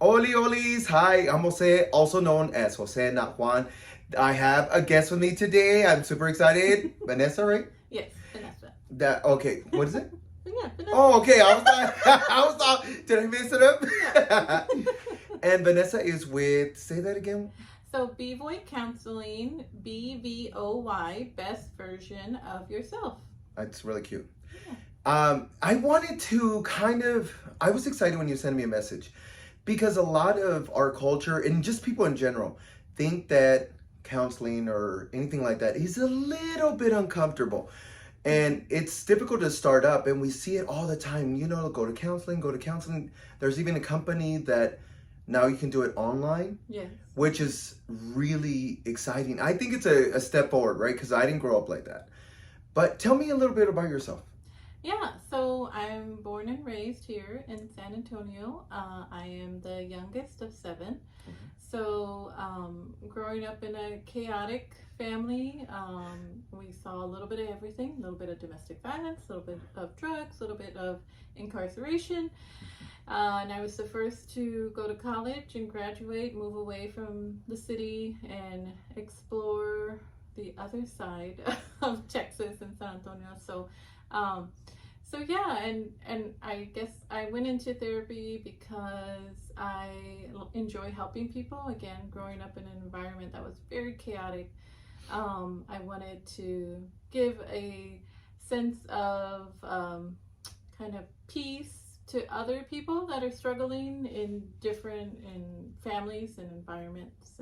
Oli Olis, hi, I'm Jose, also known as Jose, not Juan. I have a guest with me today. I'm super excited. Vanessa, right? Yes, Vanessa. Okay, what is it? Yeah, Vanessa. Oh, okay. I was like, did I mess it up? Yeah. And Vanessa is with, say that again. So BVOY Counseling, BVOY, best version of yourself. It's really cute. Yeah. I wanted to I was excited when you sent me a message because a lot of our culture and just people in general think that counseling or anything like that is a little bit uncomfortable. And it's difficult to start up, and we see it all the time. Go to counseling, go to counseling. There's even a company that now you can do it online, Yes. which is really exciting. I think it's a step forward, right? Because I didn't grow up like that. But tell me a little bit about yourself. Yeah, so I'm born and raised here in San Antonio. I am the youngest of 7. So growing up in a chaotic family, we saw a little bit of everything, a little bit of domestic violence, a little bit of drugs, a little bit of incarceration. And I was the first to go to college and graduate, move away from the city and explore the other side of Texas and San Antonio. So yeah, and I guess I went into therapy because I enjoy helping people. Again, growing up in an environment that was very chaotic, I wanted to give a sense of kind of peace to other people that are struggling in families and environments.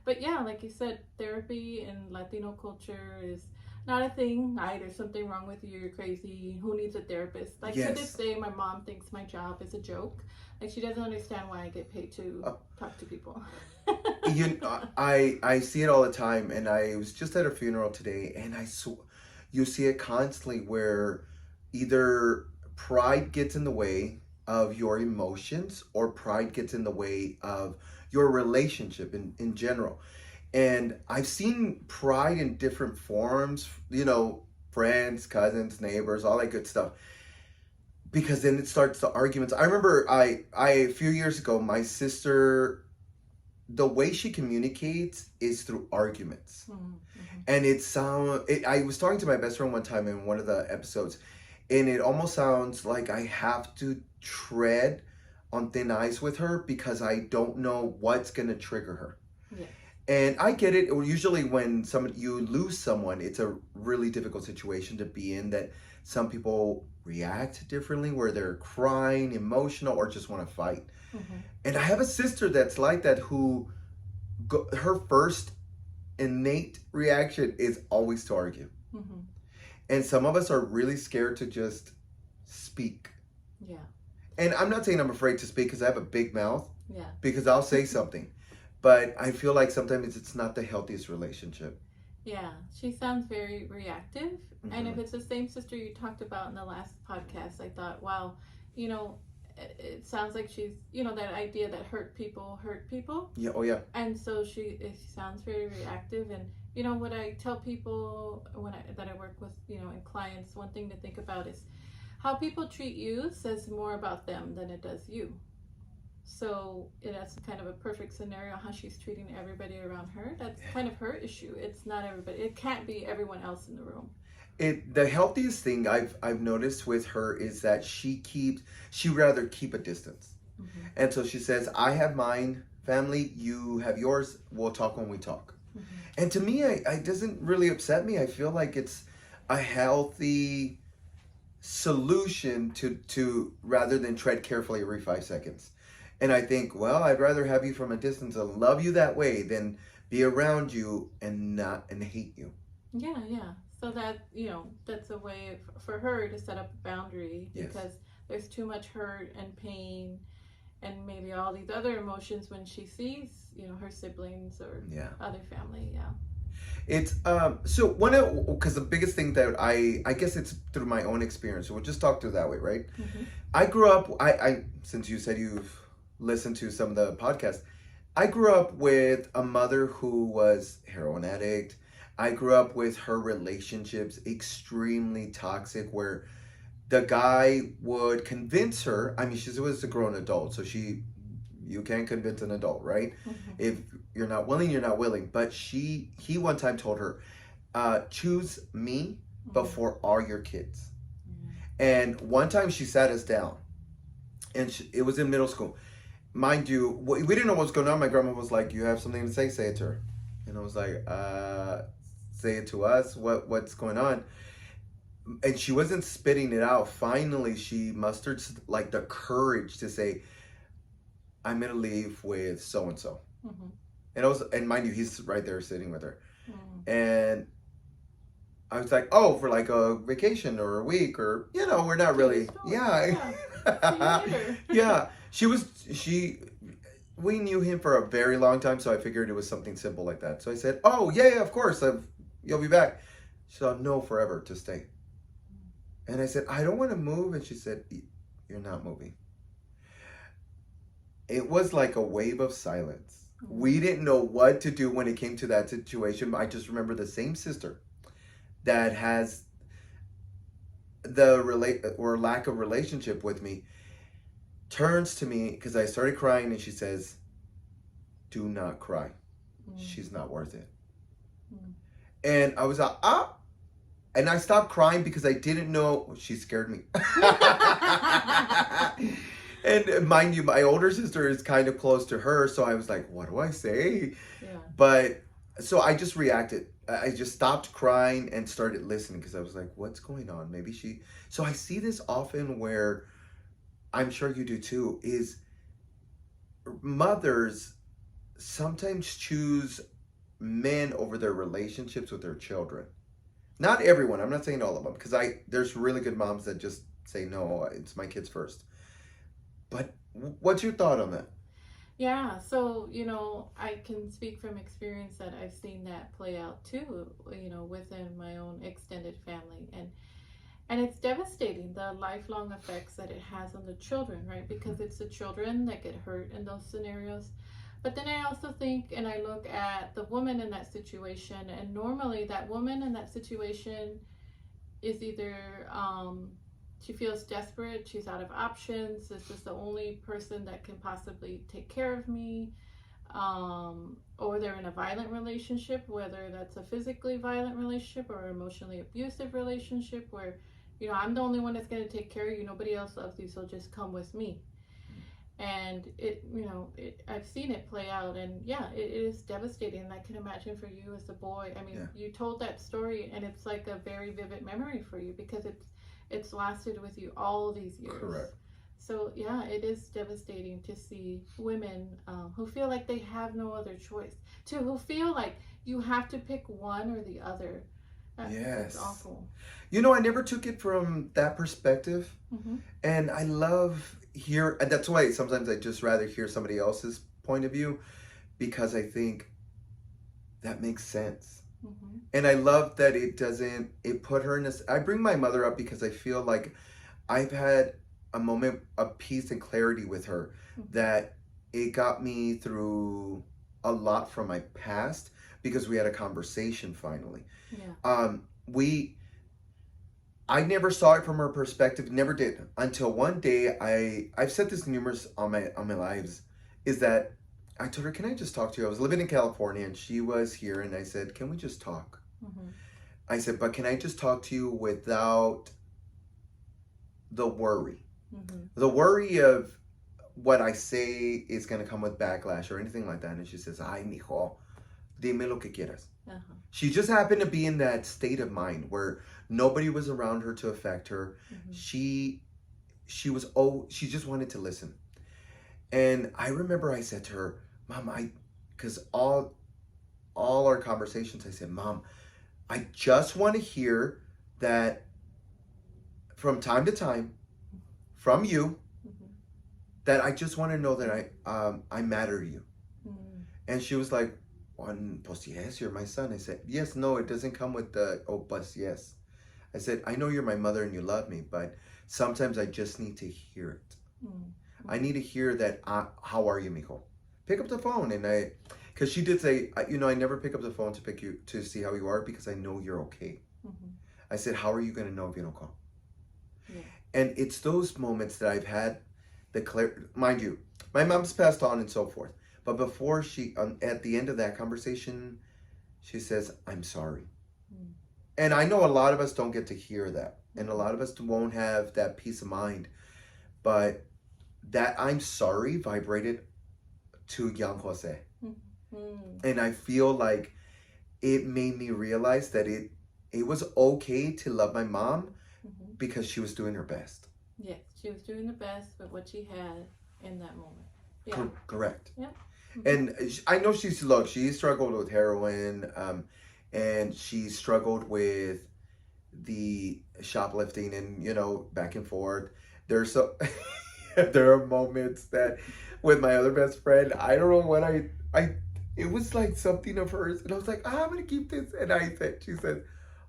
But yeah, like you said, therapy in Latino culture is not a thing. There's something wrong with you. You're crazy. Who needs a therapist? Like, Yes. To this day, my mom thinks my job is a joke. Like, she doesn't understand why I get paid to talk to people. I see it all the time, and I was just at a funeral today, and you see it constantly where either pride gets in the way of your emotions or pride gets in the way of your relationship in general. And I've seen pride in different forms, friends, cousins, neighbors, all that good stuff. Because then it starts the arguments. I remember a few years ago, my sister, the way she communicates is through arguments. Mm-hmm. And I was talking to my best friend one time in one of the episodes, and it almost sounds like I have to tread on thin ice with her because I don't know what's going to trigger her. Yeah. And I get it. Usually when you lose someone, it's a really difficult situation to be in, that some people react differently, where they're crying, emotional, or just want to fight. Mm-hmm. And I have a sister that's like that, who her first innate reaction is always to argue. Mm-hmm. And some of us are really scared to just speak. Yeah. And I'm not saying I'm afraid to speak because I have a big mouth. Yeah. Because I'll say something. But I feel like sometimes it's not the healthiest relationship. Yeah, she sounds very reactive. Mm-hmm. And if it's the same sister you talked about in the last podcast, I thought, wow, it sounds like she's, that idea that hurt people hurt people. Yeah, oh yeah. And so she sounds very reactive. And, what I tell people that I work with, and clients, one thing to think about is how people treat you says more about them than it does you. So that's kind of a perfect scenario, how she's treating everybody around her. That's kind of her issue. It's not everybody. It can't be everyone else in the room. The healthiest thing I've noticed with her is that she rather keep a distance. Mm-hmm. And so she says, I have mine family, you have yours, we'll talk when we talk. Mm-hmm. And to me, it doesn't really upset me. I feel like it's a healthy solution to rather than tread carefully every 5 seconds. And I think, well, I'd rather have you from a distance and love you that way than be around you and hate you. Yeah. So that, that's a way for her to set up a boundary, because there's too much hurt and pain and maybe all these other emotions when she sees, her siblings or other family. Yeah. It's so because the biggest thing that I guess it's through my own experience. So we'll just talk through that way, right? Mm-hmm. I grew up. I since you said you've listened to some of the podcasts, I grew up with a mother who was heroin addict. I grew up with her relationships extremely toxic, where the guy would convince her. I mean, she was a grown adult, so she You can't convince an adult, right? Mm-hmm. If you're not willing, you're not willing. But he one time told her, choose me before all your kids. And one time she sat us down, and it was in middle school. Mind you, we didn't know what was going on. My grandma was like, "You have something to say it to her." And I was like, say it to us? What's going on? And she wasn't spitting it out. Finally, she mustered like the courage to say, "I'm gonna leave with so and so." And mind you, he's right there sitting with her. And I was like, "Oh, for like a vacation or a week, or we're not really." Yeah. Yeah. We knew him for a very long time, so I figured it was something simple like that. So I said, "Oh, yeah, of course. You'll be back." She said, "No, forever, to stay." And I said, "I don't want to move." And she said, "You're not moving." It was like a wave of silence. We didn't know what to do when it came to that situation. I just remember the same sister that has the lack of relationship with me turns to me because I started crying, and she says, "Do not cry. She's not worth it." And I was like, and I stopped crying because I didn't know. She scared me. And mind you, my older sister is kind of close to her, so I was like, "What do I say?" Yeah. But so I just reacted. I just stopped crying and started listening because I was like, "What's going on?" Maybe she. So I see this often where, I'm sure you do too, is mothers sometimes choose men over their relationships with their children. Not everyone. I'm not saying all of them, because there's really good moms that just say, "No, it's my kids first." But what's your thought on that? Yeah, so, I can speak from experience that I've seen that play out too, within my own extended family. And it's devastating, the lifelong effects that it has on the children, right? Because it's the children that get hurt in those scenarios. But then I also think, and I look at the woman in that situation, and normally that woman in that situation is either she feels desperate, she's out of options, this is the only person that can possibly take care of me, or they're in a violent relationship, whether that's a physically violent relationship or emotionally abusive relationship, where I'm the only one that's going to take care of you, nobody else loves you, so just come with me. And I've seen it play out, and yeah, it is devastating. And I can imagine for you as a boy, I mean, Yeah. you told that story, and it's like a very vivid memory for you because it's lasted with you all these years. Correct. So yeah, it is devastating to see women who feel like they have no other choice, who feel like you have to pick one or the other. Yes. It's awful. I never took it from that perspective. And I love and that's why sometimes I just rather hear somebody else's point of view, because I think that makes sense. And I love that it put her in I bring my mother up because I feel like I've had a moment of peace and clarity with her that it got me through a lot from my past, because we had a conversation finally. Yeah. I never saw it from her perspective, never did, until one day I've said this numerous on my lives, is that I told her, "Can I just talk to you?" I was living in California and she was here, and I said, "Can we just talk?" I said, "But can I just talk to you without the worry? The worry of what I say is going to come with backlash or anything like that." And she says, "Ay, mijo, dime lo que quieras." She just happened to be in that state of mind where nobody was around her to affect her. She just wanted to listen. And I remember I said to her, "Mom, because all our conversations, I said, Mom, I just want to hear that from time to time from you, that I just want to know that I matter to you." And she was like, "Pues yes, you're my son." I said, "Yes, no, it doesn't come with the, oh, pues yes." I said, "I know you're my mother and you love me, but sometimes I just need to hear it. I need to hear that, how are you, mijo? Pick up the phone." And because she did say, I never pick up the phone to see how you are, because I know you're okay. I said, "How are you going to know if you don't call?" Yeah. And it's those moments that I've had mind you, my mom's passed on and so forth. But before at the end of that conversation, she says, "I'm sorry." Mm. And I know a lot of us don't get to hear that. And a Mm-hmm. lot of us won't have that peace of mind. But that "I'm sorry" vibrated to young Jose. Mm-hmm. And I feel like it made me realize that it was okay to love my mom Mm-hmm. because she was doing her best. Yes, she was doing the best with what she had in that moment. Yeah. Correct. Yeah. Mm-hmm. And I know she struggled with heroin, and she struggled with the shoplifting, and back and forth. There's so there are moments that with my other best friend, I don't know what I it was like something of hers, and I was like, I'm gonna keep this, and she said,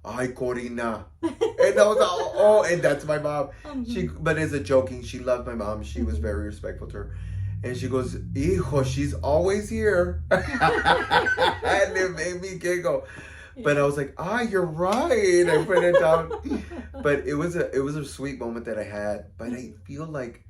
"Ay, Corina," and I was like, oh, and that's my mom. Mm-hmm. But as a joking, she loved my mom. She was very respectful to her. And she goes, "Hijo, she's always here." And it made me giggle. But I was like, you're right. I put it down. But it was a sweet moment that I had. But I feel like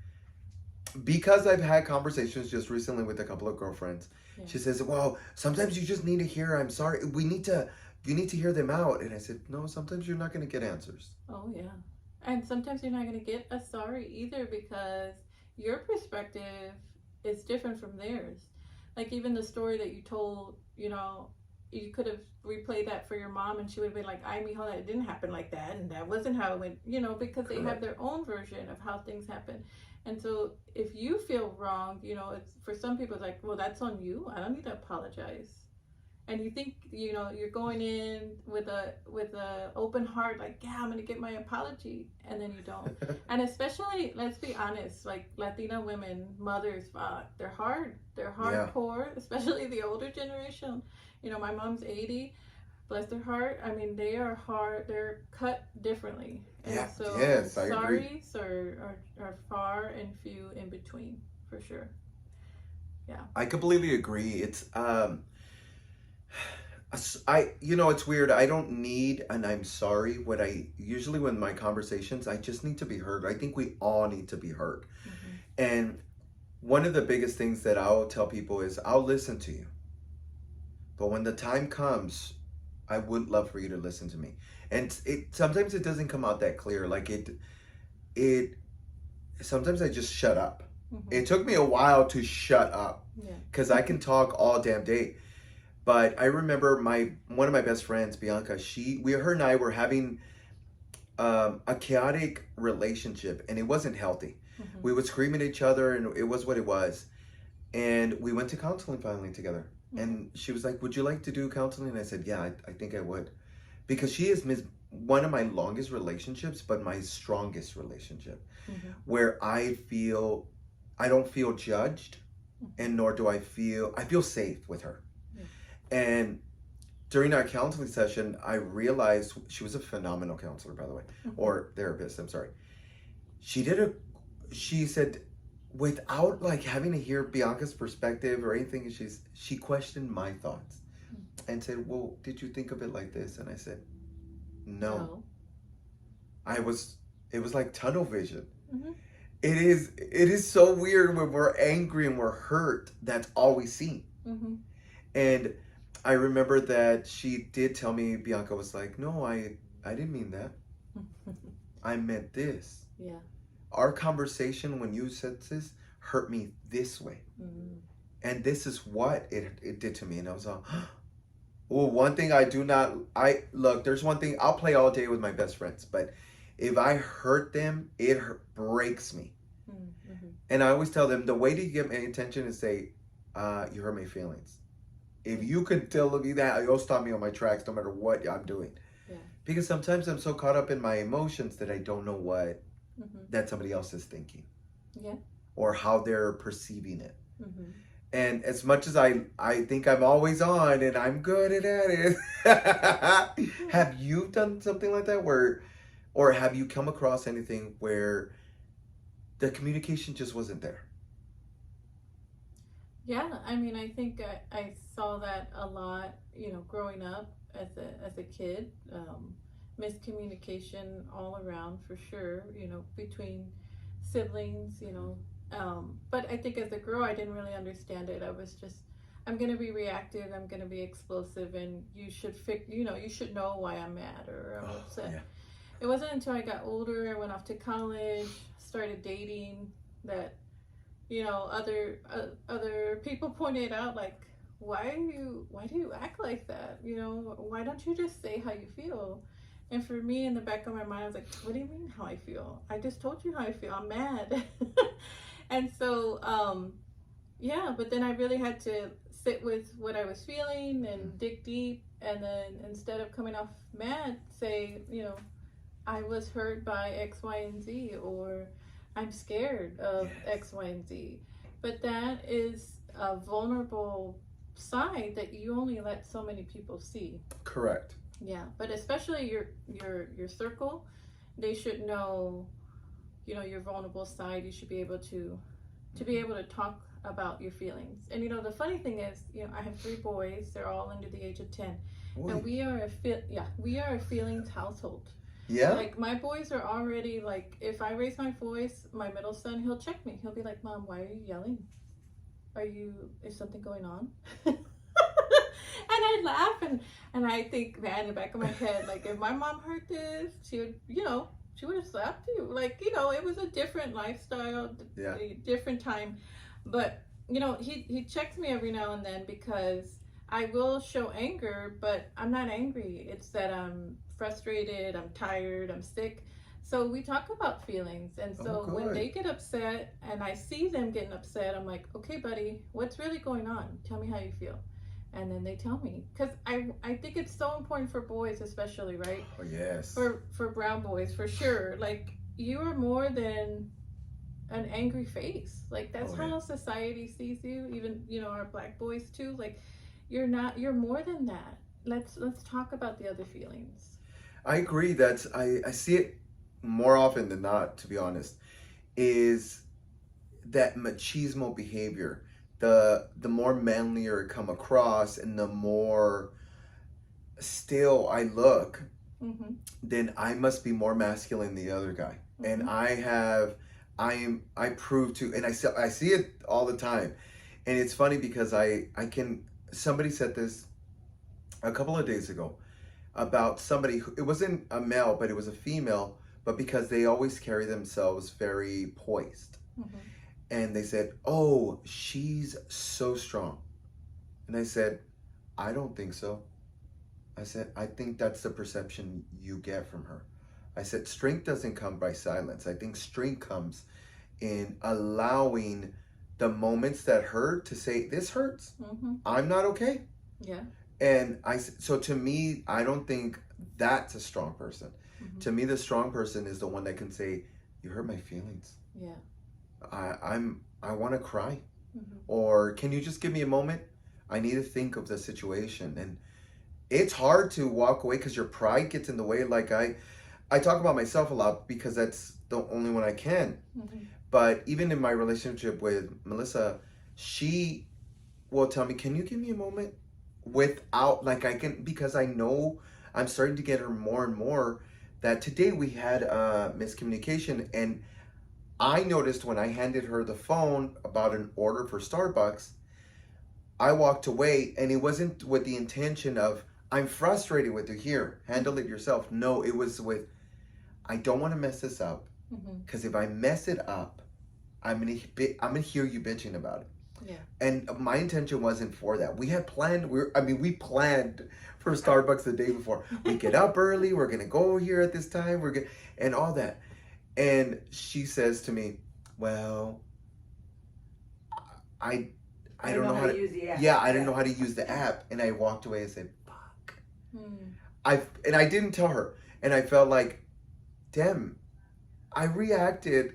because I've had conversations just recently with a couple of girlfriends, Yeah. she says, "Well, sometimes you just need to hear, I'm sorry. You need to hear them out." And I said, "No, sometimes you're not going to get answers." Oh yeah. And sometimes you're not going to get a sorry either because your perspective is different from theirs. Like even the story that you told, you could have replayed that for your mom and she would have been like, "I mean, how that didn't happen like that and that wasn't how it went," because they have Correct. their own version of how things happen. And so if you feel wrong, it's for some people it's like, "Well, that's on you. I don't need to apologize." And you think you're going in with a open heart, like, yeah, I'm gonna get my apology, and then you don't. And especially, let's be honest, like Latina women, mothers, they're hard, they're Yeah. hardcore, especially the older generation. My mom's 80, bless their heart. I mean, they are hard, they're cut differently, and Yeah. so Yes, I agree. sorries are far and few in between, for sure. Yeah. I completely agree. It's weird. I don't need an "I'm sorry." What I usually, when my conversations, I just need to be heard. I think we all need to be heard. Mm-hmm. And one of the biggest things that I'll tell people is I'll listen to you. But when the time comes, I would love for you to listen to me. And sometimes it doesn't come out that clear. Like it sometimes I just shut up. Mm-hmm. It took me a while to shut up Yeah. because I can talk all damn day. But I remember one of my best friends, Bianca. Her and I were having a chaotic relationship, and it wasn't healthy. Mm-hmm. We would scream at each other, and it was what it was. And we went to counseling finally together. Mm-hmm. And she was like, "Would you like to do counseling?" And I said, "Yeah, I think I would," because she is one of my longest relationships, but my strongest relationship, Mm-hmm. where I don't feel judged, Mm-hmm. and nor do I feel safe with her. Yeah. And during our counseling session, I realized she was a phenomenal counselor, by the way, Mm-hmm. or therapist. I'm sorry. She said, without like having to hear Bianca's perspective or anything, she questioned my thoughts and said, "Well, did you think of it like this?" And I said, "No." No. It was like tunnel vision. Mm-hmm. It is so weird when we're angry and we're hurt. That's all we see. Mm-hmm. And I remember that she did tell me, Bianca was like, "No, I didn't mean that. I meant this. Yeah. Our conversation when you said this hurt me this way. Mm-hmm. And this is what it did to me." And I was all, well, one thing I do not, look, there's one thing, I'll play all day with my best friends, but if I hurt them, breaks me. Mm-hmm. And I always tell them, the way to get my attention is say, "You hurt my feelings." If you can tell me that, you'll stop me on my tracks no matter what I'm doing. Yeah. Because sometimes I'm so caught up in my emotions that I don't know what Mm-hmm. that somebody else is thinking. Yeah. Or how they're perceiving it. Mm-hmm. And as much as I think I'm always on and I'm good at it, have you done something like that or have you come across anything where the communication just wasn't there? Yeah, I mean, I think I saw that a lot, growing up as a kid. Miscommunication all around for sure, between siblings, But I think as a girl, I didn't really understand it. I was just, I'm gonna be reactive. I'm gonna be explosive, and you should know why I'm mad or I'm upset. Yeah. It wasn't until I got older, I went off to college, started dating, that other people pointed out, like, why do you act like that? Why don't you just say how you feel? And for me, in the back of my mind, I was like, what do you mean how I feel? I just told you how I feel. I'm mad. And so, yeah, but then I really had to sit with what I was feeling and dig deep, and then instead of coming off mad, say, I was hurt by X, Y, and Z, or I'm scared of Yes. X, Y, and Z. But that is a vulnerable side that you only let so many people see. Correct. Yeah, but especially your circle, they should know, your vulnerable side. You should be able to talk about your feelings. And the funny thing is, I have 3 boys. They're all under the age of 10, Oy. and we are a feelings household. Yeah. Like, my boys are already, like, if I raise my voice, my middle son, he'll check me. He'll be like, Mom, why are you yelling? Is something going on? And I laugh, and I think, man, in the back of my head, like, if my mom heard this, she would, she would have slapped you. Like, it was a different lifestyle, Yeah. a different time. But, he checks me every now and then, because I will show anger, but I'm not angry. It's that I'm frustrated, I'm tired, I'm sick. So we talk about feelings. And so Oh, when good. they get upset and I see them getting upset, I'm like, okay, buddy, what's really going on? Tell me how you feel. And then they tell me. Because I think it's so important for boys, especially, right? Oh, yes. For brown boys, for sure. Like, you are more than an angry face. Like, that's Oh, yeah. how society sees you. Even, our black boys too. Like, you're more than that. Let's talk about the other feelings. I agree. I see it more often than not, to be honest, is that machismo behavior. The more manlier it come across, and the more still I look, Mm-hmm. then I must be more masculine than the other guy. Mm-hmm. And I prove to, and I see it all the time. And it's funny because somebody said this a couple of days ago about somebody who, it wasn't a male, but it was a female, but because they always carry themselves very poised. Mm-hmm. And they said, oh, she's so strong. And I said, I don't think so. I said, I think that's the perception you get from her. I said, strength doesn't come by silence. I think strength comes in allowing the moments that hurt to say, this hurts. Mm-hmm. I'm not okay. Yeah. And so to me, I don't think that's a strong person. Mm-hmm. To me, the strong person is the one that can say, you hurt my feelings. Yeah. I want to cry. Mm-hmm. Or can you just give me a moment? I need to think of the situation. And it's hard to walk away because your pride gets in the way. Like I talk about myself a lot because that's the only one I can. Mm-hmm. But even in my relationship with Melissa, she will tell me, can you give me a moment? Without, like, I can, because I know I'm starting to get her more and more, that today we had a miscommunication, and I noticed when I handed her the phone about an order for Starbucks, I walked away, and it wasn't with the intention of, I'm frustrated with you, here, handle it yourself. No, it was with, I don't want to mess this up, because if I mess it up, I'm gonna hear you bitching about it. Yeah. And my intention wasn't for that. We had planned, we planned for Starbucks the day before. We get up early, we're gonna go here at this time, and all that. And she says to me, well, I don't know how to use the app. Yeah, I didn't know how to use the app. And I walked away and said, fuck. Mm. I didn't tell her. And I felt like, damn, I overreacted,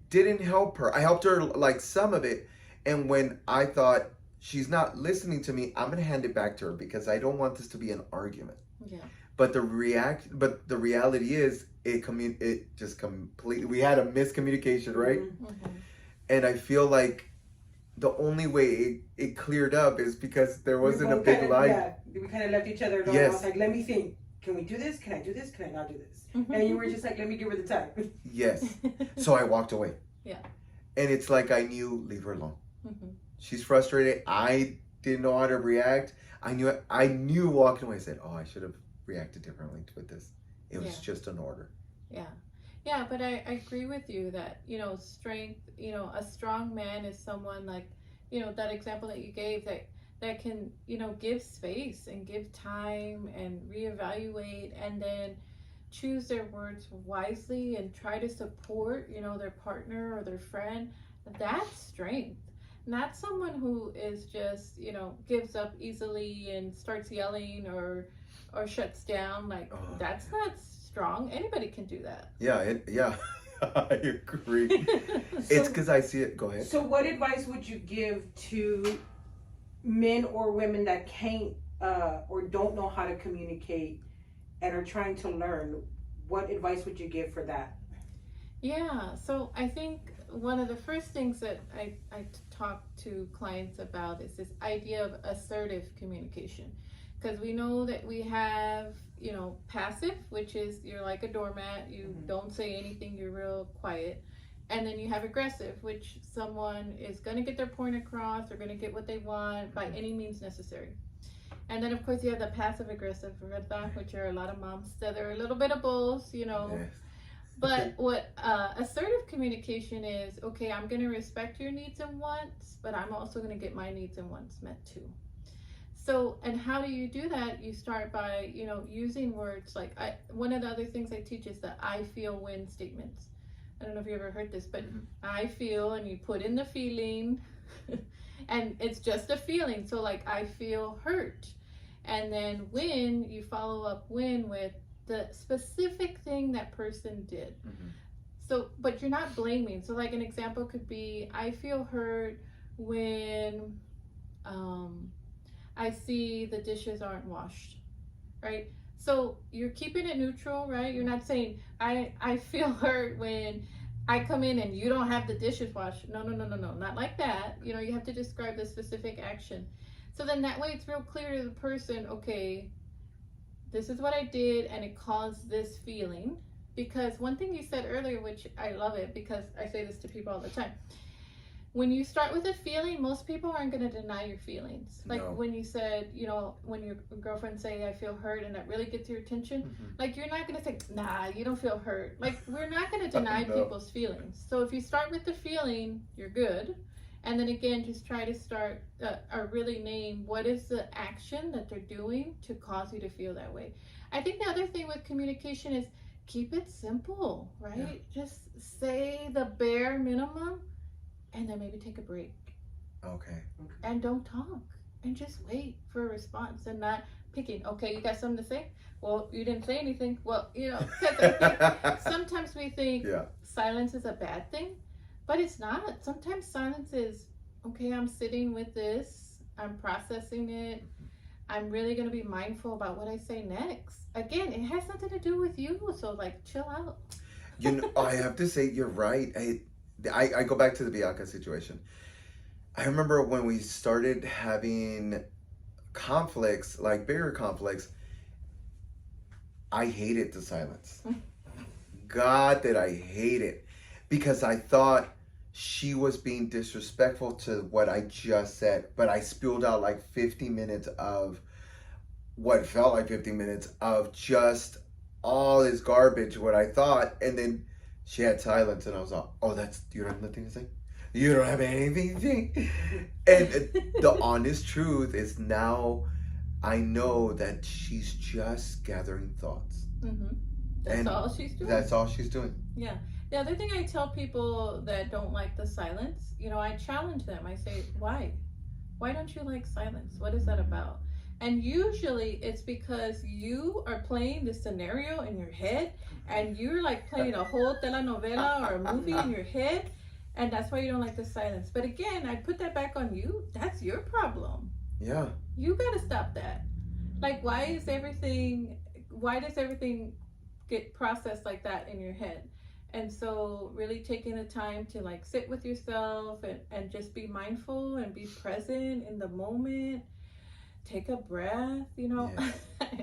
didn't help her. I helped her like some of it. And when I thought she's not listening to me, I'm going to hand it back to her because I don't want this to be an argument. Yeah. But the reality is it just completely, we had a miscommunication, right? Mm-hmm. And I feel like the only way it cleared up is because there wasn't a big lie. Yeah, we kind of left each other alone. Yes. I was like, let me think. can we do this? Can I do this? Can I not do this? Mhm. And you were just like, let me give her the time. Yes. So I walked away. Yeah. And it's like I knew, leave her alone. Mhm. She's frustrated. I didn't know how to react. I knew walking away. I said, oh, I should have reacted differently with this. It was just an order. Yeah. Yeah, but I agree with you that, strength, a strong man is someone like, that example that you gave that can, give space and give time and reevaluate and then choose their words wisely and try to support, their partner or their friend. That's strength. Not someone who is just, gives up easily and starts yelling or shuts down. Like, that's not strong. Anybody can do that. Yeah, I agree. It's because I see it. Go ahead. So what advice would you give to men or women that can't or don't know how to communicate and are trying to learn? What advice would you give for that? Yeah, so I think one of the first things that I talk to clients about is this idea of assertive communication. Because we know that we have, passive, which is you're like a doormat, you don't say anything, you're real quiet. And then you have aggressive, which someone is going to get their point across, they're going to get what they want by any means necessary. And then, of course, you have the passive aggressive, which are a lot of moms that are a little bit of both, Yes. But what assertive communication is, okay, I'm going to respect your needs and wants, but I'm also going to get my needs and wants met too. So, and how do you do that? You start by, using words like, one of the other things I teach is the I feel when statements. I don't know if you ever heard this, but I feel, and you put in the feeling, and it's just a feeling. So like, I feel hurt. And then when, you follow up when with the specific thing that person did. So, but you're not blaming. So like an example could be, I feel hurt when I see the dishes aren't washed, right? So you're keeping it neutral, right? You're not saying, I feel hurt when I come in and you don't have the dishes washed. No, not like that. You have to describe the specific action. So then that way it's real clear to the person, okay, this is what I did and it caused this feeling. Because one thing you said earlier, which I love it because I say this to people all the time. When you start with a feeling, most people aren't going to deny your feelings. Like when you said, when your girlfriend say, I feel hurt, and that really gets your attention, like you're not going to say, nah, you don't feel hurt. Like we're not going to deny people's feelings. So if you start with the feeling, you're good. And then again, just try to start or really name what is the action that they're doing to cause you to feel that way. I think the other thing with communication is keep it simple, right? Yeah. Just say the bare minimum and then maybe take a break. Okay. And don't talk and just wait for a response and not picking, okay, you got something to say? Well, you didn't say anything. Well, because I think sometimes we think silence is a bad thing. But it's not. Sometimes silence is, okay, I'm sitting with this, I'm processing it, I'm really going to be mindful about what I say next. Again, it has nothing to do with you, so like chill out. I have to say, you're right. I go back to the Bianca situation. I remember when we started having conflicts, like bigger conflicts, I hated the silence. God, did I hate it. Because I thought she was being disrespectful to what I just said, but I spilled out like 50 minutes of what felt like 50 minutes of just all this garbage, what I thought, and then she had silence, and I was like, oh, you don't have nothing to say? You don't have anything to say? And the honest truth is now I know that she's just gathering thoughts. That's all she's doing. That's all she's doing. Yeah. The other thing I tell people that don't like the silence, I challenge them. I say, why? Why don't you like silence? What is that about? And usually it's because you are playing the scenario in your head and you're like playing a whole telenovela or a movie in your head. And that's why you don't like the silence. But again, I put that back on you. That's your problem. Yeah. You got to stop that. Like, why does everything get processed like that in your head? And so really taking the time to like sit with yourself and just be mindful and be present in the moment. take a breath, you know. Yeah.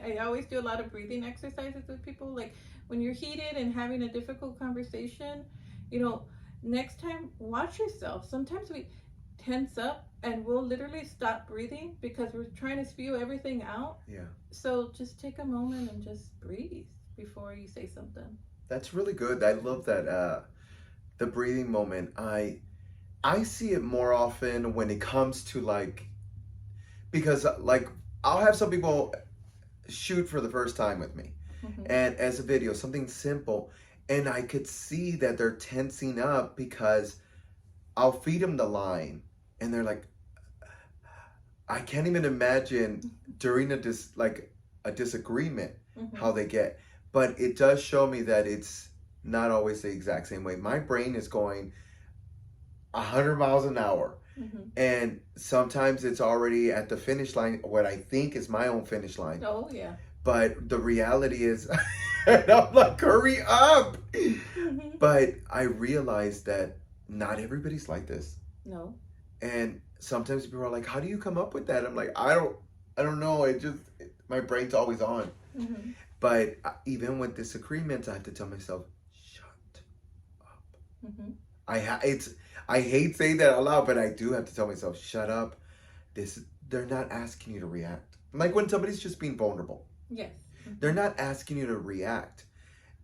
I always do a lot of breathing exercises with people. Like when you're heated and having a difficult conversation, you know, next time watch yourself. Sometimes we tense up and we'll literally stop breathing because we're trying to spew everything out. Yeah. So just take a moment and just breathe before you say something. That's really good. I love that the breathing moment. I see it more often when it comes to like, because like I'll have some people shoot for the first time with me, Mm-hmm. and as a video, something simple, and I could see that they're tensing up because I'll feed them the line, and they're like, I can't even imagine during a disagreement Mm-hmm. how they get. But it does show me that it's not always the exact same way. My brain is going 100 miles an hour. Mm-hmm. And sometimes it's already at the finish line, what I think is my own finish line. Oh yeah. But the reality is, and I'm like, hurry up. Mm-hmm. But I realized that not everybody's like this. No. And sometimes people are like, how do you come up with that? I'm like, I don't know. My brain's always on. Mm-hmm. But even with disagreements, I have to tell myself, shut up. Mm-hmm. I hate saying that out loud, but I do have to tell myself, shut up. They're not asking you to react. Like when somebody's just being vulnerable. Yes. Mm-hmm. They're not asking you to react.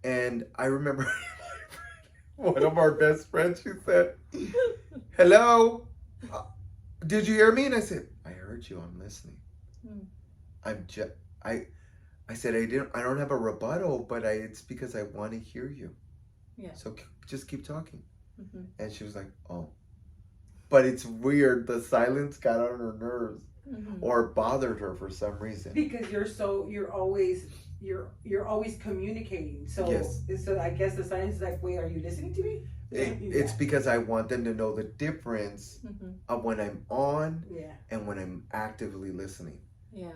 And I remember one of our best friends, she said, hello, did you hear me? And I said, I heard you, I'm listening. Mm. I said, I don't have a rebuttal, but it's because I want to hear you. Yeah. So just keep talking. Mm-hmm. And she was like, oh. But it's weird. The silence got on her nerves, Mm-hmm. or bothered her for some reason. Because you're always communicating. So Yes. So I guess the silence is like, wait, are you listening to me? It's because I want them to know the difference Mm-hmm. of when I'm on Yeah. and when I'm actively listening. Yeah.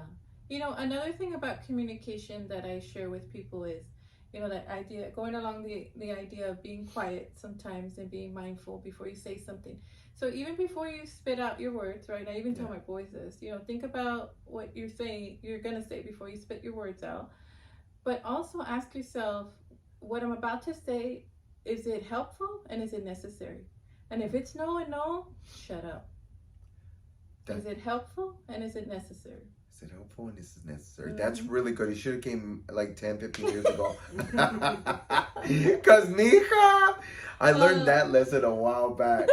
You know, another thing about communication that I share with people is, you know, that idea, going along the idea of being quiet sometimes and being mindful before you say something. So even before you spit out your words, right? I even tell my boys this, you know, think about what you're going to say before you spit your words out. But also ask yourself, what I'm about to say, is it helpful and is it necessary? And if it's no and no, shut up. Is it helpful and is it necessary? Is it helpful and is it necessary? Mm-hmm. That's really good. You should have came like 10, 15 years ago. Because, mija, I learned that lesson a while back.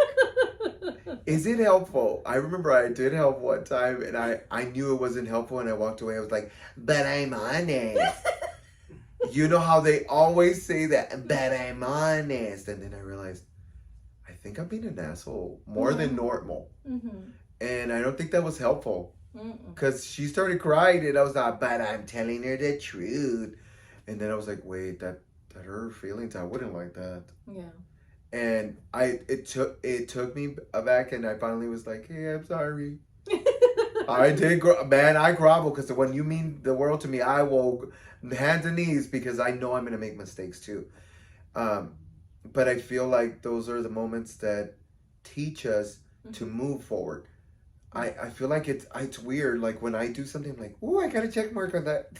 Is it helpful? I remember I did help one time and I knew it wasn't helpful and I walked away. I was like, but I'm honest. You know how they always say that, but I'm honest. And then I realized, I think I'm being an asshole more than normal. Mm-hmm. And I don't think that was helpful. Mm-mm. Because she started crying and I was like, but I'm telling her the truth. And then I was like, wait, that hurt her feelings. I wouldn't like that. Yeah. And it took me aback and I finally was like, hey, I'm sorry. I did, I grovel because when you mean the world to me, I will hands and knees because I know I'm going to make mistakes too. But I feel like those are the moments that teach us to move forward. I feel like it's weird. Like when I do something, I'm like, ooh, I got a check mark on that.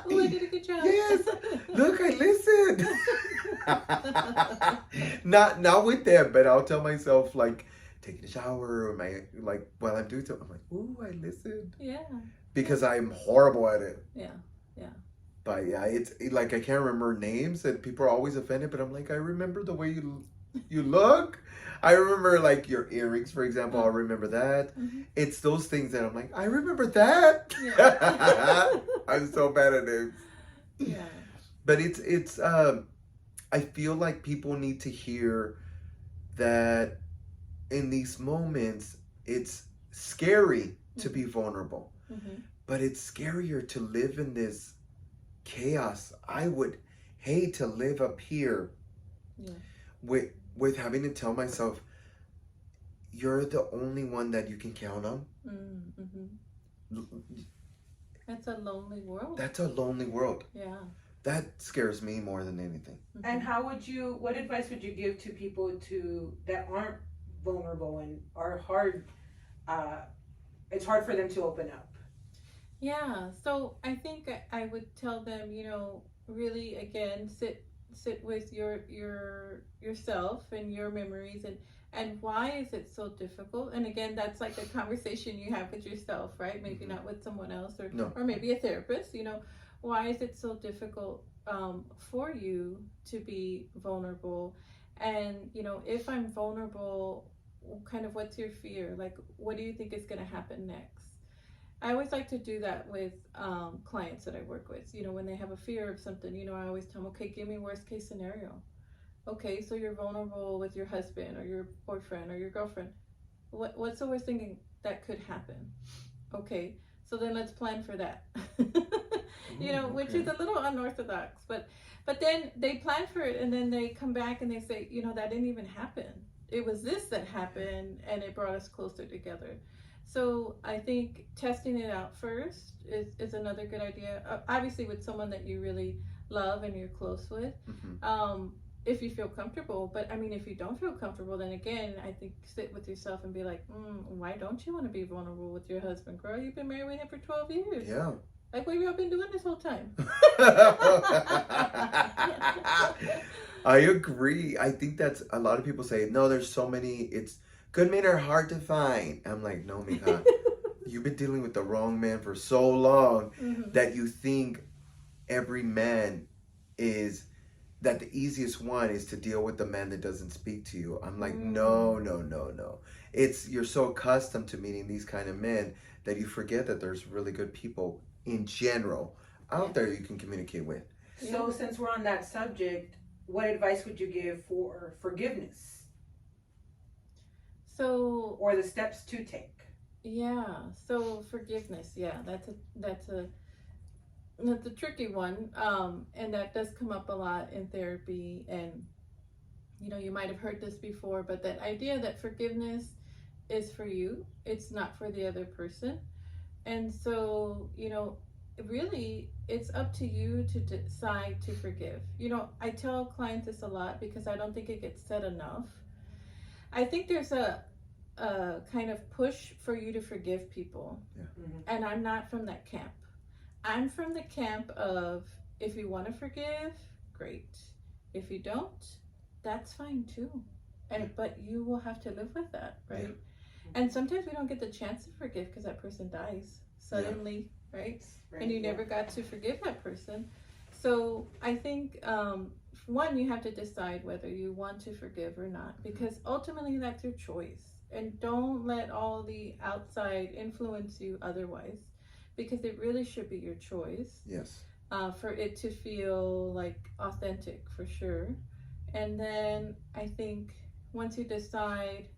Ooh, I did a good job. Yes. Look, I listened. Not with them, but I'll tell myself like taking a shower or while I'm doing something, I'm like, ooh, I listened. Yeah. Because I'm horrible at it. Yeah. Yeah. But yeah, it's like I can't remember names and people are always offended, but I'm like, I remember the way you look. I remember like your earrings, for example. I'll remember that. Mm-hmm. It's those things that I'm like, I remember that. Yeah. I'm so bad at names. Yeah. But it's I feel like people need to hear that in these moments it's scary to be vulnerable. Mm-hmm. But it's scarier to live in this chaos. I would hate to live up here with having to tell myself, you're the only one that you can count on. Mm-hmm. That's a lonely world. That's a lonely world. Yeah. That scares me more than anything. Mm-hmm. And what advice would you give to people that aren't vulnerable and are hard, it's hard for them to open up? Yeah, so I think I would tell them, really again, sit with yourself and your memories, and why is it so difficult? And again, that's like a conversation you have with yourself, right? Maybe Hmm. not with someone else, or No. or maybe a therapist. Why is it so difficult for you to be vulnerable? And if I'm vulnerable, kind of what's your fear? Like, what do you think is going to happen next? I always like to do that with clients that I work with. When they have a fear of something, I always tell them, okay, give me worst case scenario. Okay, so you're vulnerable with your husband or your boyfriend or your girlfriend. What's the worst thing that could happen? Okay, so then let's plan for that. Which Okay. is a little unorthodox, but then they plan for it and then they come back and they say, that didn't even happen. It was this that happened and it brought us closer together. So I think testing it out first is another good idea. Obviously, with someone that you really love and you're close with. Hmm. If you feel comfortable. But I mean, if you don't feel comfortable, then again, I think sit with yourself and be like, why don't you want to be vulnerable with your husband, girl? You've been married with him for 12 years. Yeah. Like, what have y'all been doing this whole time? I agree. I think that's a lot of people say, no, there's so many, it's good men are hard to find. I'm like, no, mija, you've been dealing with the wrong man for so long Mhm. that you think every man is that the easiest one is to deal with the man that doesn't speak to you. I'm like, no, Mm. no, no, no. It's you're so accustomed to meeting these kind of men that you forget that there's really good people in general Yeah. out there you can communicate with. So, Yeah. since we're on that subject, what advice would you give for forgiveness So or the steps to take? yeah. So forgiveness. Yeah, that's a tricky one. And that does come up a lot in therapy. And you might have heard this before, but that idea that forgiveness is for you, it's not for the other person. And so, really, it's up to you to decide to forgive. I tell clients this a lot because I don't think it gets said enough. I think there's a kind of push for you to forgive people. Yeah. Mm-hmm. And I'm not from that camp. I'm from the camp of, if you want to forgive, great. If you don't, that's fine too. But you will have to live with that, right? Yeah. And sometimes we don't get the chance to forgive because that person dies suddenly, right? Right. And you never got to forgive that person. So I think one, you have to decide whether you want to forgive or not, because ultimately that's your choice. And don't let all the outside influence you otherwise, because it really should be your choice. Yes. For it to feel like authentic for sure. And then I think once you decide,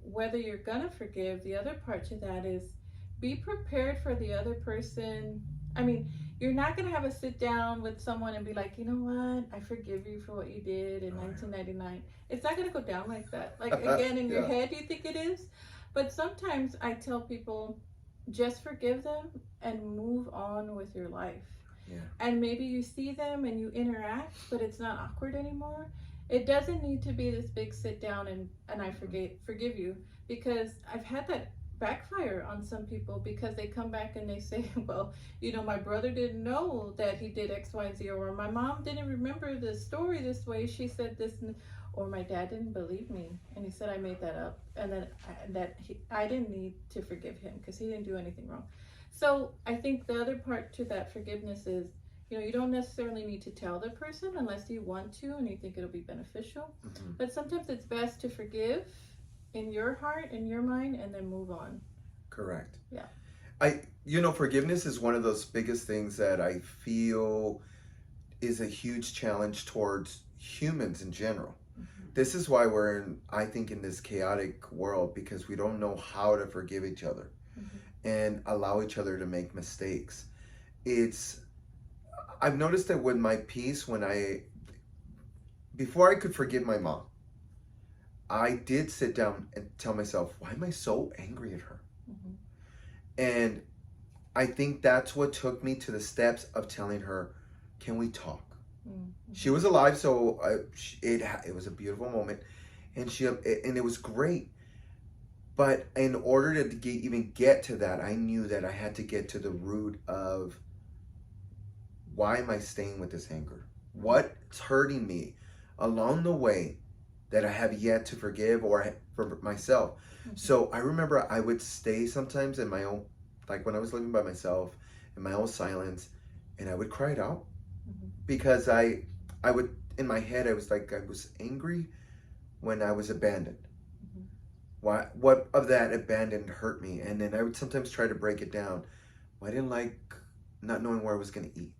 whether you're gonna forgive, the other part to that is be prepared for the other person. I mean, you're not gonna have a sit down with someone and be like, you know what, I forgive you for what you did in 1999. It's not gonna go down like that. Like, again, in your Yeah. head, you think it is. But sometimes I tell people, just forgive them and move on with your life. Yeah. And maybe you see them and you interact, but it's not awkward anymore. It doesn't need to be this big sit down and I forgive you, because I've had that backfire on some people, because they come back and they say, well, my brother didn't know that he did X, Y, and Z, or my mom didn't remember the story this way. She said this, or my dad didn't believe me and he said I made that up, and then I didn't need to forgive him because he didn't do anything wrong. So I think the other part to that forgiveness is, you don't necessarily need to tell the person unless you want to and you think it'll be beneficial. Mm-hmm. But sometimes it's best to forgive in your heart, in your mind, and then move on. Correct. Yeah. Forgiveness is one of those biggest things that I feel is a huge challenge towards humans in general. Mm-hmm. This is why we're in this chaotic world, because we don't know how to forgive each other and allow each other to make mistakes. I've noticed that with my peace, before I could forgive my mom, I did sit down and tell myself, why am I so angry at her? Mm-hmm. And I think that's what took me to the steps of telling her, can we talk? Mm-hmm. She was alive, so it was a beautiful moment, and it was great. But in order to even get to that, I knew that I had to get to the root of why am I staying with this anger? What's hurting me along the way that I have yet to forgive or for myself? Mm-hmm. So I remember I would stay sometimes in my own, like when I was living by myself, in my own silence, and I would cry it out Mm-hmm. because I would, in my head, I was like, I was angry when I was abandoned. Mm-hmm. What of that abandoned hurt me? And then I would sometimes try to break it down. Well, I didn't like not knowing where I was going to eat.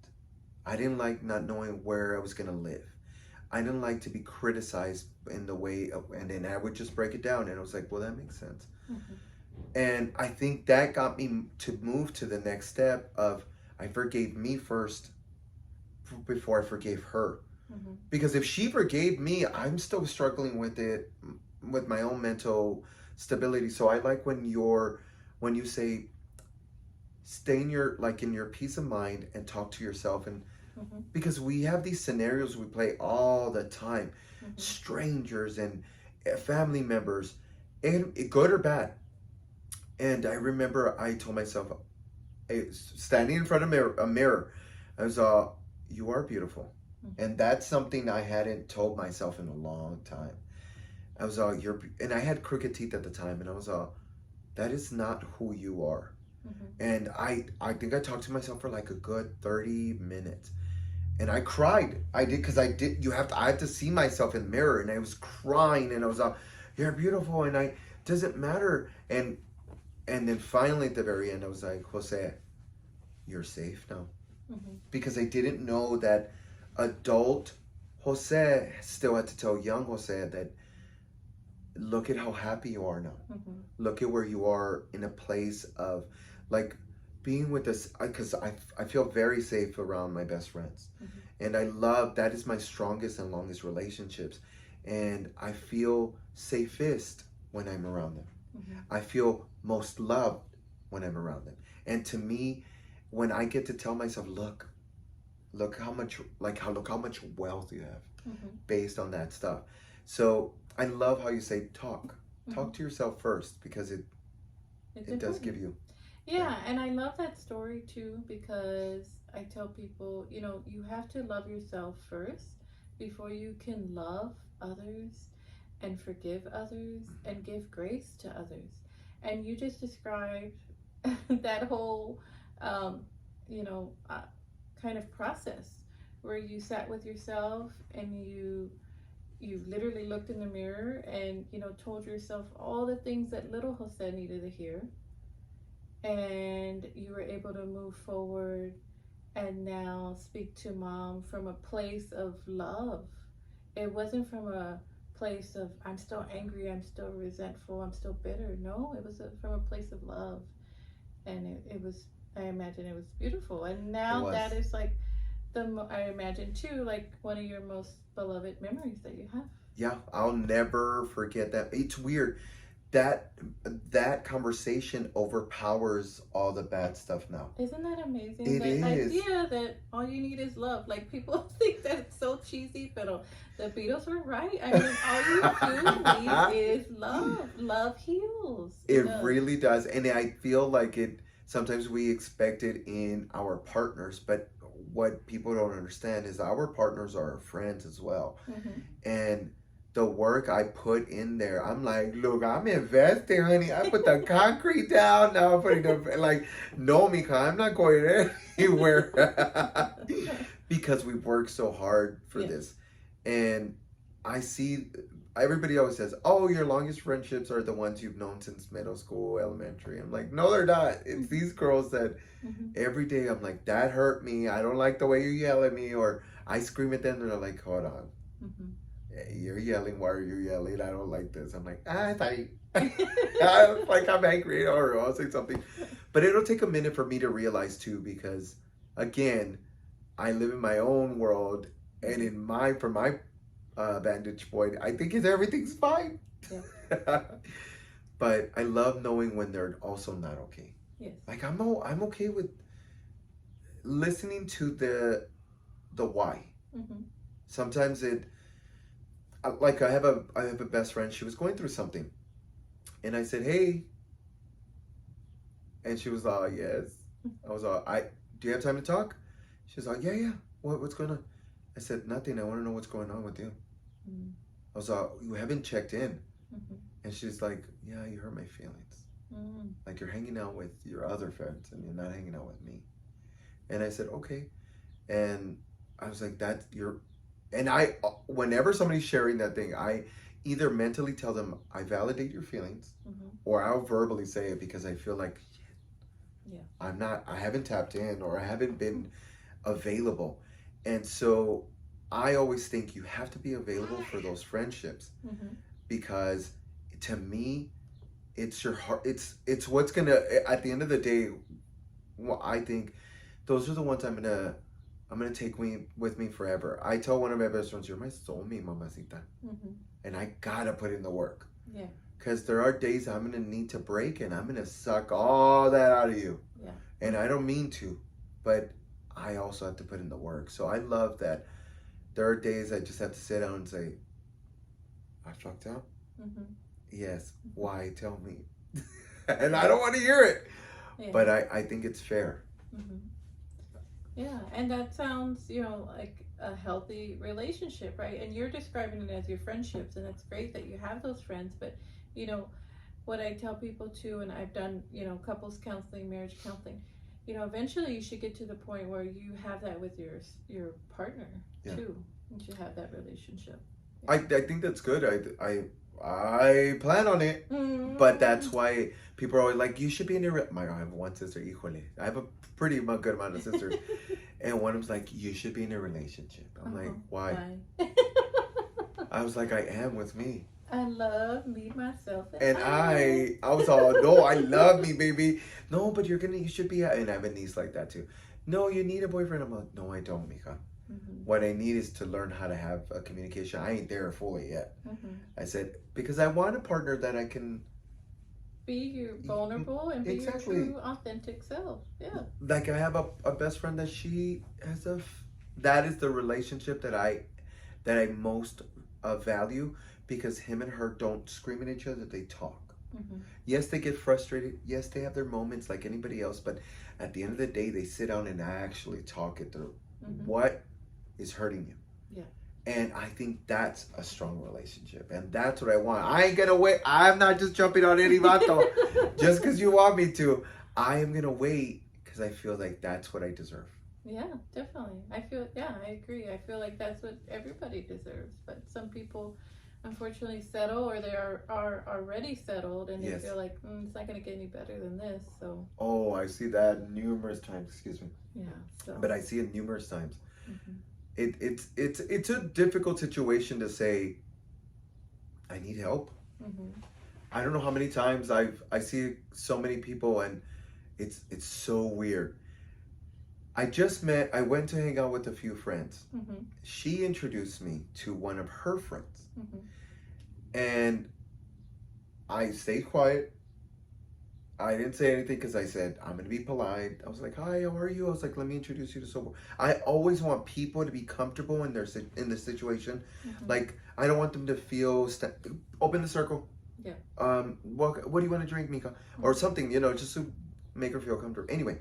I didn't like not knowing where I was going to live. I didn't like to be criticized in the way of, and then I would just break it down and I was like, well, that makes sense. Mm-hmm. And I think that got me to move to the next step of I forgave me first before I forgave her. Mm-hmm. Because if she forgave me, I'm still struggling with it, with my own mental stability. So I like when you say stay in your, like, in your peace of mind and talk to yourself. And Mm-hmm. because we have these scenarios we play all the time, Mm-hmm. strangers and family members, and good or bad. And I remember I told myself, standing in front of a mirror, I was you are beautiful. Mm-hmm. And that's something I hadn't told myself in a long time. I was and I had crooked teeth at the time, and I was that is not who you are. Mm-hmm. And I think I talked to myself for like a good 30 minutes. And I cried. I did, because I had to see myself in the mirror, and I was crying, and I was you're beautiful, and doesn't matter. And then finally at the very end I was like, Jose, you're safe now. Mm-hmm. Because I didn't know that adult Jose still had to tell young Jose that look at how happy you are now. Mm-hmm. Look at where you are in a place of like being with us, because I feel very safe around my best friends. Mm-hmm. And I love, that is my strongest and longest relationships, and I feel safest when I'm around them. Mm-hmm. I feel most loved when I'm around them. And to me, when I get to tell myself, look how much, look how much wealth you have, Mm-hmm. based on that stuff. So I love how you say talk Mm-hmm. to yourself first, because it does give you. Yeah, and I love that story too, because I tell people, you have to love yourself first before you can love others and forgive others and give grace to others. And you just described that whole, you know, uh, kind of process where you sat with yourself and you literally looked in the mirror and told yourself all the things that little Jose needed to hear, and you were able to move forward and now speak to mom from a place of love. It wasn't from a place of I'm still angry, I'm still resentful, I'm still bitter. No, it was from a place of love, and it was, I imagine it was beautiful. And now that is like I imagine too, like one of your most beloved memories that you have. Yeah, I'll never forget that. It's weird that conversation overpowers all the bad stuff now. Isn't that amazing? It the is. idea that all you need is love. Like, people think that it's so cheesy, but the Beatles were right. I mean, all you do need is love. Love heals. It really does. And I feel like sometimes we expect it in our partners, but what people don't understand is our partners are our friends as well. Mm-hmm. And the work I put in there, I'm like, look, I'm investing, honey. I put the concrete down. Now I'm putting no, Mika, I'm not going anywhere. Because we work so hard for this. And I see, everybody always says, oh, your longest friendships are the ones you've known since middle school, elementary. I'm like, no, they're not. It's these girls that every day I'm like, that hurt me. I don't like the way you yell at me. Or I scream at them and they're like, hold on. Mm-hmm. You're yelling. Why are you yelling? I don't like this. I'm like, I thought like I'm angry, or I'll say something. But it'll take a minute for me to realize too, because again, I live in my own world, and from my vantage point, I think everything's fine. Yeah. But I love knowing when they're also not okay. Yes. Like I'm okay with listening to the why. Mm-hmm. Sometimes like I have a best friend. She was going through something, And I said, hey. And she was all, yes. I was all, do you have time to talk? She was all, yeah, yeah. What's going on? I said, nothing. I want to know what's going on with you. Mm-hmm. I was all, you haven't checked in. Mm-hmm. And she's like, yeah, you hurt my feelings. Mm-hmm. Like, you're hanging out with your other friends and you're not hanging out with me. And I said, okay. And I was like, and whenever somebody's sharing that thing, I either mentally tell them, I validate your feelings, Mm-hmm. or I'll verbally say it because I feel like, yeah, I haven't tapped in or I haven't been available. And so I always think you have to be available for those friendships, mm-hmm. because to me, it's your heart. It's what's gonna, at the end of the day, well, I think those are the ones I'm gonna take with me forever. I tell one of my best friends, you're my soulmate, mamacita. Mm-hmm. And I gotta put in the work. Yeah. Because there are days I'm gonna need to break and I'm gonna suck all that out of you. Yeah. And I don't mean to, but I also have to put in the work. So I love that there are days I just have to sit down and say, I fucked up? Mm-hmm. Yes. Why? Tell me. And I don't want to hear it. Yeah. But I think it's fair. Mm-hmm. Yeah, and that sounds, like a healthy relationship, right? And you're describing it as your friendships, and it's great that you have those friends. But, what I tell people too, and I've done, couples counseling, marriage counseling, eventually you should get to the point where you have that with your partner too. You should have that relationship. Yeah. I think that's good. I plan on it, but that's why people are always like, you should be in a I have one sister, híjole. I have a pretty good amount of sisters, and one of them's like, you should be in a relationship. I'm like, why? I was like, I am with me. I love me, myself, and I was all, no, I love me, baby. No, but you should be, and I have a niece like that too. No, you need a boyfriend. I'm like, no, I don't, Mika. Mm-hmm. What I need is to learn how to have a communication. I ain't there fully yet. Mm-hmm. I said, because I want a partner that I can be your vulnerable and be your true, authentic self. Yeah. Like I have a best friend that she has that is the relationship that I most value, because him and her don't scream at each other, they talk. Mm-hmm. Yes, they get frustrated. Yes, they have their moments like anybody else, but at the end of the day, they sit down and actually talk it through. Mm-hmm. What is hurting you? Yeah. And I think that's a strong relationship, and that's what I want. I ain't gonna wait. I'm not just jumping on any vato just because you want me to. I am gonna wait because I feel like that's what I deserve. Yeah, definitely. I agree. I feel like that's what everybody deserves, but some people unfortunately settle, or they are already settled, and they feel like it's not going to get any better than this. So I see that numerous times. Excuse me. Yeah. So. But I see it numerous times. Mm-hmm. It's a difficult situation to say, I need help. Mm-hmm. I don't know how many times I see so many people, and it's so weird. I went to hang out with a few friends. Mm-hmm. She introduced me to one of her friends. Mm-hmm. And I stayed quiet. I didn't say anything because I said, I'm going to be polite. I was like, hi, how are you? I was like, let me introduce you to someone. I always want people to be comfortable in the situation. Mm-hmm. Like, I don't want them to feel, open the circle. Yeah. What do you want to drink, Mika? Mm-hmm. Or something, just to make her feel comfortable. Anyway,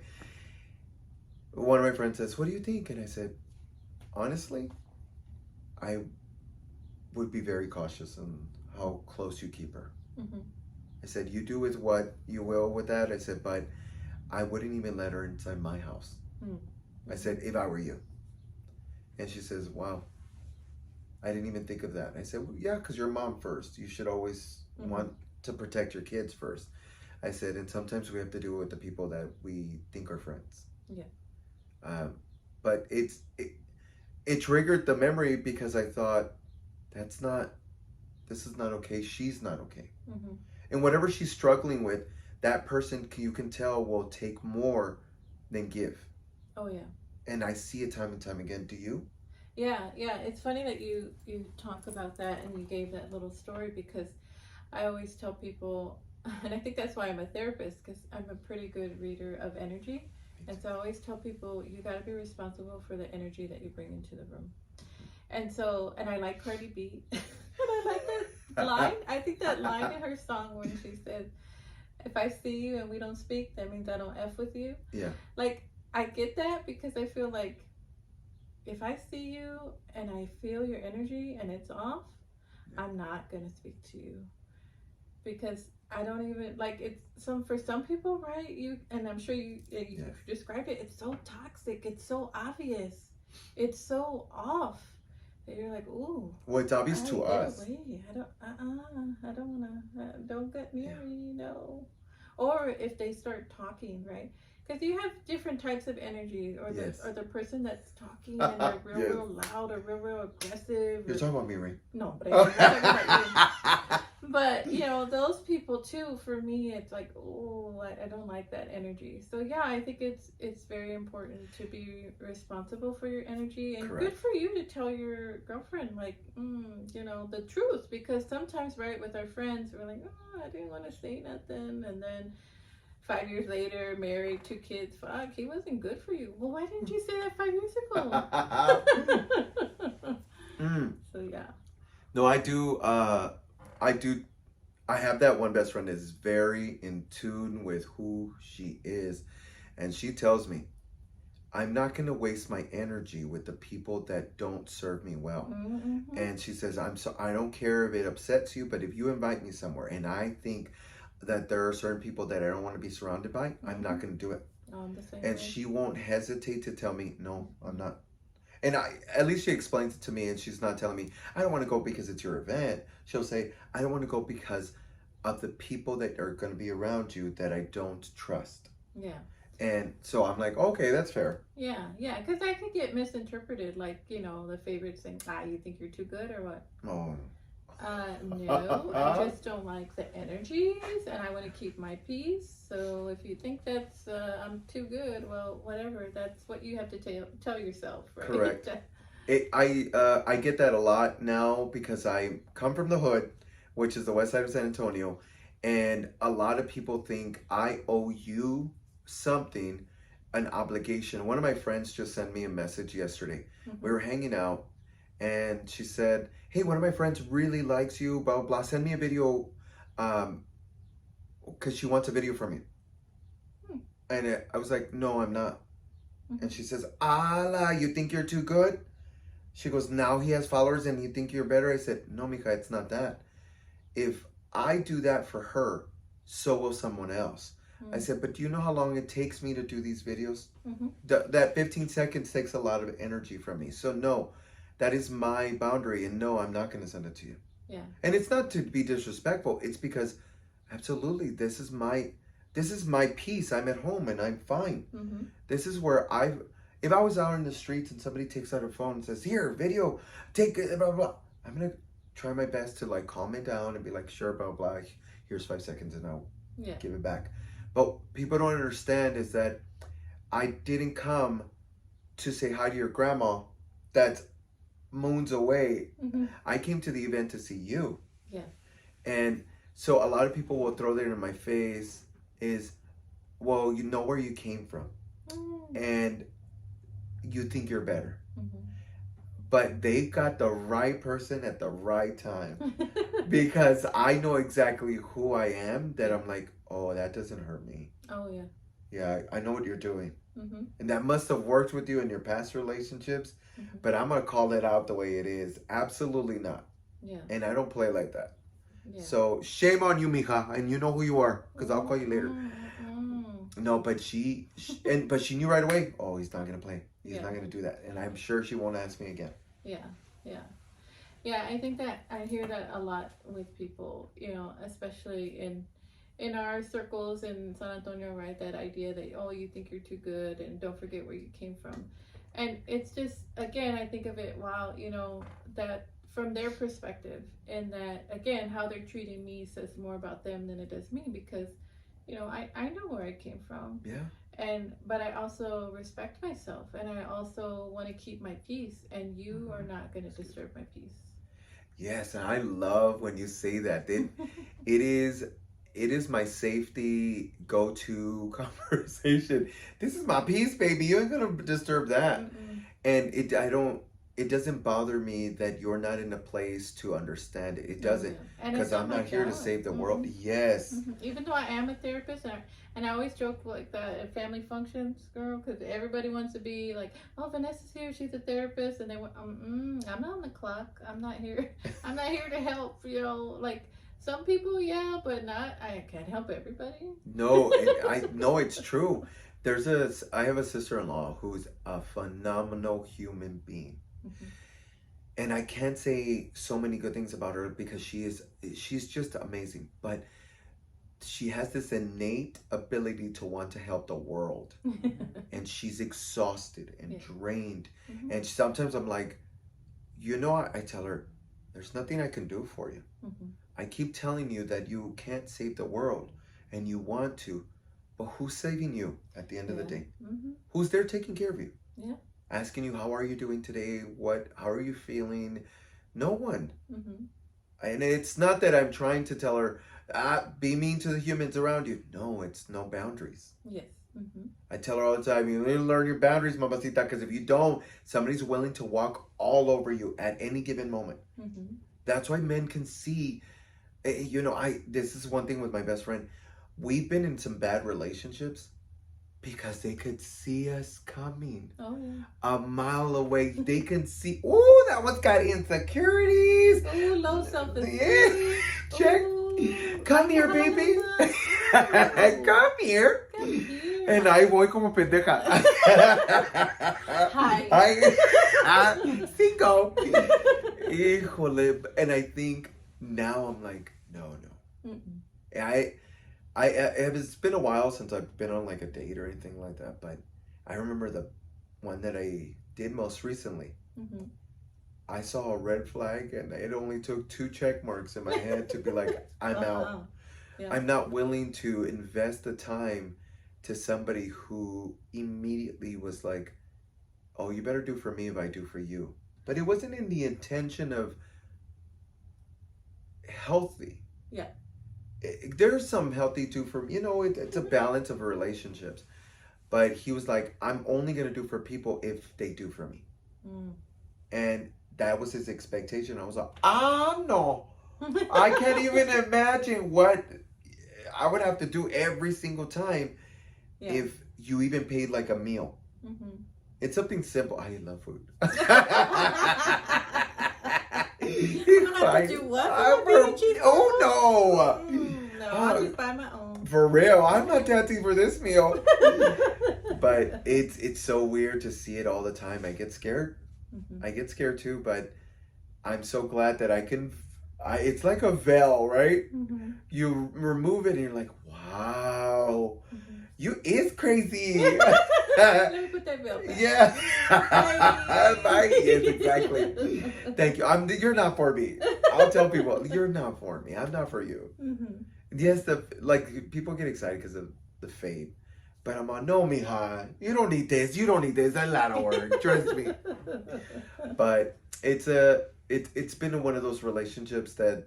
one of my friends says, what do you think? And I said, honestly, I would be very cautious on how close you keep her. Mm-hmm. I said, you do with what you will with that. I said, but I wouldn't even let her inside my house. Mm-hmm. I said, if I were you. And she says, wow, I didn't even think of that. I said, well, yeah, because you're mom first. You should always want to protect your kids first. I said, and sometimes we have to do it with the people that we think are friends. Yeah. But it triggered the memory because I thought, this is not okay. She's not okay. Mm-hmm. And whatever she's struggling with, that person, you can tell, will take more than give. Oh, yeah. And I see it time and time again. Do you? Yeah. It's funny that you talk about that and you gave that little story, because I always tell people, and I think that's why I'm a therapist, because I'm a pretty good reader of energy. And so I always tell people, you got to be responsible for the energy that you bring into the room. And I like Cardi B, and I like line. I think that line in her song when she said, "If I see you and we don't speak, that means I don't f with you." Yeah. Like I get that because I feel like if I see you and I feel your energy and it's off, I'm not gonna speak to you because I don't even like it's some for some people, right? You and I'm sure you Yeah. described it. It's so toxic. It's so obvious. It's so off that you're like, ooh. Well, it's obvious I to get us. away. I don't. I don't wanna. Don't get near Yeah. me. No. Or if they start talking, right? Because you have different types of energy, or Yes. the person that's talking and they're real Yes. real loud or real aggressive. You're Or, talking about me, right? no, but I'm talking about you. But you know those people too. For me, it's like, oh, I don't like that energy. So yeah, I think it's very important to be responsible for your energy, and Correct. good for you to tell your girlfriend like, you know, the truth. Because sometimes, right, with our friends, we're like, oh, I didn't want to say nothing, and then 5 years later, married, 2 kids. Fuck, he wasn't good for you. Well, why didn't you say that 5 years ago? So yeah. No, I do. I have that one best friend that is very in tune with who she is, and she tells me, "I'm not going to waste my energy with the people that don't serve me well." Mm-hmm. And she says, I don't care if it upsets you, but if you invite me somewhere and I think that there are certain people that I don't want to be surrounded by, I'm not going to do it." The same And way. she won't hesitate to tell me, "No, I'm not." And at least she explains it to me, and she's not telling me, "I don't want to go because it's your event." She'll say, "I don't want to go because of the people that are going to be around you that I don't trust." Yeah. And so I'm like, okay, that's fair. Yeah, because that could get misinterpreted, like, you know, the favorite saying, you think you're too good or what? Oh. No, I just don't like the energies and I want to keep my peace. So if you think that's, I'm too good, well, whatever, that's what you have to tell yourself, right? Correct. I get that a lot now because I come from the hood, which is the west side of San Antonio, and a lot of people think I owe you something, an obligation. One of my friends just sent me a message yesterday. We were hanging out, and she said, "Hey, one of my friends really likes you, blah, blah, blah. Send me a video, because she wants a video from you." And I was like, "No, I'm not." And she says, "Allah, you think you're too good?" She goes, "Now he has followers and you think you're better?" I said, "No, Mika, it's not that. If I do that for her, so will someone else." I said, "But do you know how long it takes me to do these videos? That 15 seconds takes a lot of energy from me. So no, that is my boundary, and no, I'm not going to send it to you." Yeah. And it's not to be disrespectful. It's because absolutely, this is my peace. I'm at home and I'm fine. This is where if I was out in the streets and somebody takes out her phone and says, "Here, video, take it, blah, blah," I'm going to try my best to like calm it down and be like, "Sure, blah, blah, here's 5 seconds and I'll give it back." But people don't understand is that I didn't come to say hi to your grandma that's moons away. I came to the event to see you. Yeah. And so a lot of people will throw that in my face is, well, you know where you came from. And you think you're better. But they got the right person at the right time. Because I know exactly who I am, that I'm like, oh, that doesn't hurt me. Oh, yeah. Yeah, I know what you're doing. And that must have worked with you in your past relationships. But I'm going to call it out the way it is. Absolutely not. Yeah. And I don't play like that. Yeah. So shame on you, Mija. And you know who you are. Because I'll call you later. No, but she knew right away, oh, he's not going to play. He's not going to do that. And I'm sure she won't ask me again. Yeah, I think that I hear that a lot with people, you know, especially in our circles in San Antonio, right? That idea that, oh, you think you're too good and don't forget where you came from. And it's just, again, I think of it, wow, you know, that from their perspective, and that, again, how they're treating me says more about them than it does me, because, you know, I know where I came from. Yeah. But I also respect myself, and I also want to keep my peace, and you are not going to disturb my peace. Yes, and I love when you say that. It is my safety go-to conversation. This is my peace, baby. You ain't gonna disturb that. And it doesn't bother me that you're not in a place to understand it. It Oh, doesn't, yeah. And because it's not I'm my not here to job. save the world. Hmm. Yes. Hmm. Even though I am a therapist, and I always joke like that at family functions, girl, because everybody wants to be like, "Oh, Vanessa's here; she's a therapist," and they went, "I'm not on the clock. I'm not here. I'm not here to help." You know, like some people, yeah, but not. I can't help everybody. No, I know it's true. I have a sister-in-law who's a phenomenal human being. Hmm. And I can't say so many good things about her because she's just amazing. But she has this innate ability to want to help the world. And she's exhausted and Yeah. drained. Hmm. And sometimes I'm like, I tell her, there's nothing I can do for you. Hmm. I keep telling you that you can't save the world and you want to, but who's saving you at the end of the day? Hmm. Who's there taking care of you? Yeah. Asking you, how are you doing today? How are you feeling? No one. Hmm. And it's not that I'm trying to tell her, be mean to the humans around you. No, it's no boundaries. Yes. Hmm. I tell her all the time, you need to learn your boundaries, mamacita, because if you don't, somebody's willing to walk all over you at any given moment. Hmm. That's why men can see, this is one thing with my best friend. We've been in some bad relationships because they could see us coming Oh yeah. a mile away. They can see, oh, that one's got insecurities. Oh, low self-esteem. Yeah, check. Ooh. Come here, baby. Come here. Come here. And I voy como pendeja. Hi. Cinco. Híjole. And I think now I'm like, no. Mm-mm. It's been a while since I've been on like a date or anything like that, but I remember the one that I did most recently. Mm-hmm. I saw a red flag and it only took 2 check marks in my head to be like, I'm out. Yeah. I'm not willing to invest the time to somebody who immediately was like, oh, you better do for me if I do for you. But it wasn't in the intention of healthy. Yeah. There's some healthy too for me. It's a balance of relationships. But he was like, I'm only going to do for people if they do for me. Mm. And that was his expectation. I was like, no. I can't even imagine what I would have to do every single time if you even paid like a meal. Mm-hmm. It's something simple. I love food. I'm gonna have to do what? Oh no! No, I'll just buy my own. For real, I'm not dancing for this meal. But it's so weird to see it all the time. I get scared. Mm-hmm. I get scared too, but I'm so glad that I can. It's like a veil, right? Mm-hmm. You remove it and you're like, wow, Mm-hmm. you is crazy. Let me put that veil back. Yeah. Bye. Yes, exactly. Thank you. You're not for me. I'll tell people, you're not for me. I'm not for you. Mm-hmm. Yes, people get excited because of the fame. But I'm on, no, mija, you don't need this. You don't need this. That's a lot of work. Trust me. But it's been one of those relationships that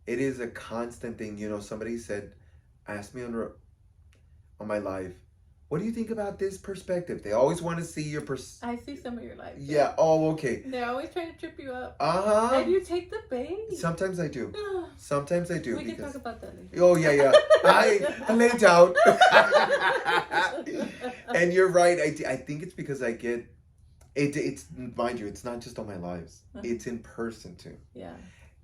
it is a constant thing. Somebody asked me on my live, what do you think about this perspective? They always want to see your I see some of your life. Yeah. Oh, okay. They're always trying to trip you up. Uh-huh. And you take the bait. Sometimes I do. Sometimes I do. We can talk about that later. Oh, yeah. I laid out. And you're right. I think it's because I get it's mind you, it's not just on my lives. It's in person too. Yeah.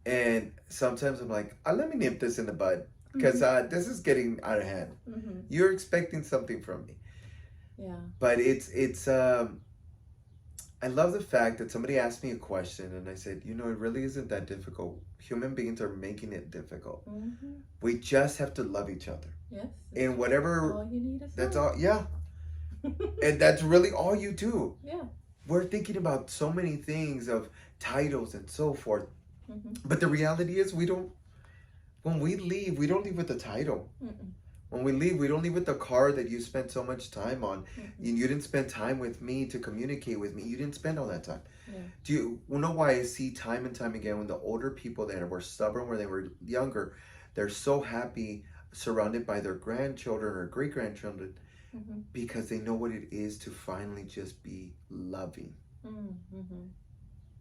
And sometimes I'm like, let me nip this in the bud because this is getting out of hand. Mm-hmm. You're expecting something from me. Yeah. But it's I love the fact that somebody asked me a question and I said, it really isn't that difficult. Human beings are making it difficult. Mm-hmm. We just have to love each other. Yes. And whatever. All you need is that's love. all. Yeah. And that's really all you do. Yeah. We're thinking about so many things of titles and so forth. Mm-hmm. But the reality is when we leave, we don't leave with the title. Mm-mm. When we leave, we don't leave with the car that you spent so much time on. Mm-hmm. You didn't spend time with me to communicate with me. You didn't spend all that time. Yeah. Do you know why I see time and time again when the older people that were stubborn when they were younger, they're so happy surrounded by their grandchildren or great-grandchildren Mm-hmm. because they know what it is to finally just be loving. Mm-hmm.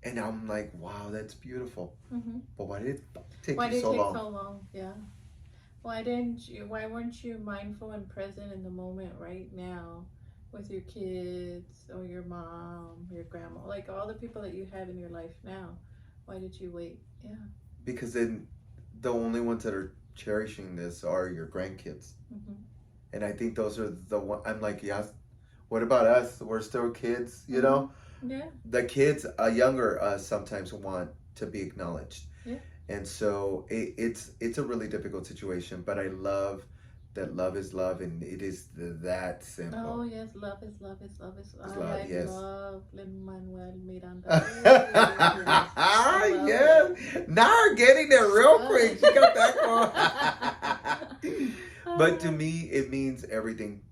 And I'm like, wow, that's beautiful. Mm-hmm. But why did it take Why you did it so take long? so long? Yeah. Why weren't you mindful and present in the moment right now with your kids or your mom, your grandma, like all the people that you have in your life now? Why did you wait? Yeah. Because then the only ones that are cherishing this are your grandkids. Mm-hmm. And I think those are the one. I'm like, yes. What about us? We're still kids, you know. Yeah. The kids, younger us, sometimes want to be acknowledged, Yeah. and so it's a really difficult situation. But I love that love is love, and it is that simple. Oh yes, love is love is love is. It's love, I yes. love Lin-Manuel Miranda. Yes, I love Yes. Now we're getting there real quick. She got that going. But to me, it means everything.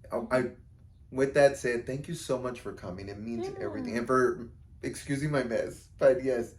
With that said, thank you so much for coming. It means everything. And for excusing my mess. But yes,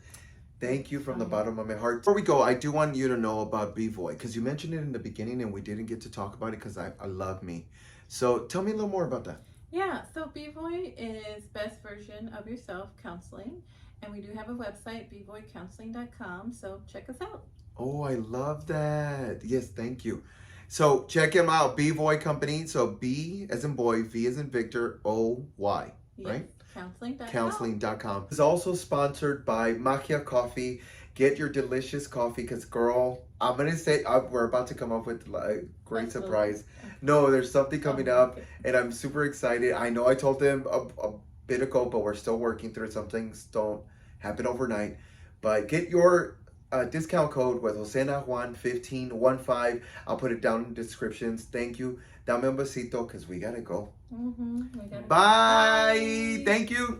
thank you from the bottom of my heart. Before we go, I do want you to know about BVOY, because you mentioned it in the beginning and we didn't get to talk about it because I love me. So tell me a little more about that. Yeah, so BVOY is Best Version of Yourself Counseling. And we do have a website, bvoycounseling.com. So check us out. Oh, I love that. Yes, thank you. So check him out, BVOY Company. So B as in boy, V as in Victor, O-Y, Yes, right? counseling.com. Counseling.com. It's also sponsored by Magia Coffee. Get your delicious coffee, because girl, I'm going to say, we're about to come up with a great surprise. No, there's something coming up, and I'm super excited. I know I told them a bit ago, but we're still working through it. Some things don't happen overnight. But get your discount code with Josena Juan 1515. I'll put it down in the descriptions. Thank you. Dame un besito, because we got to go. Mm-hmm. Bye. Thank you.